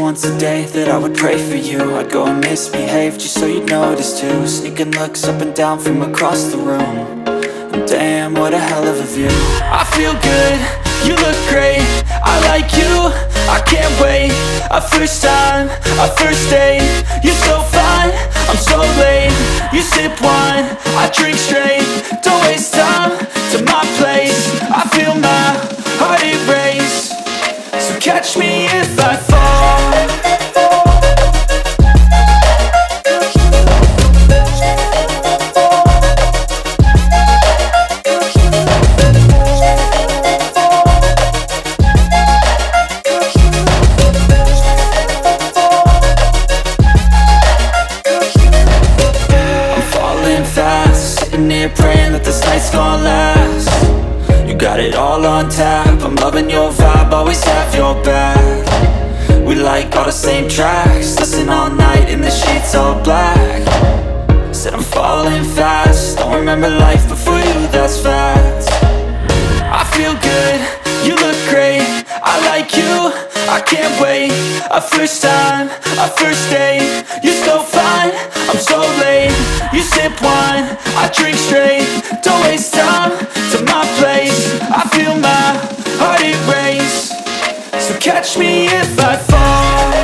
once a day that I would pray for you. I'd go and misbehave just so you'd notice too. Sneaking looks up and down from across the room. And damn, what a hell of a view. I feel good, you look great, I like you, I can't wait. A first time, a first date, you're so fine, I'm so late. You sip wine, I drink straight, don't waste time to my place. I feel my heart erase, so catch me if I fall. Praying that this night's gonna last. You got it all on tap, I'm loving your vibe, always have your back. We like all the same tracks, listen all night in the sheets all black. Said I'm falling fast, don't remember life before you, that's fact. I feel good, you look great, I like you, I can't wait. A first time, a first date, you're so fine, I'm so late. You sip wine, I drink straight, don't waste time to my place. I feel my heart erase, so catch me if I fall.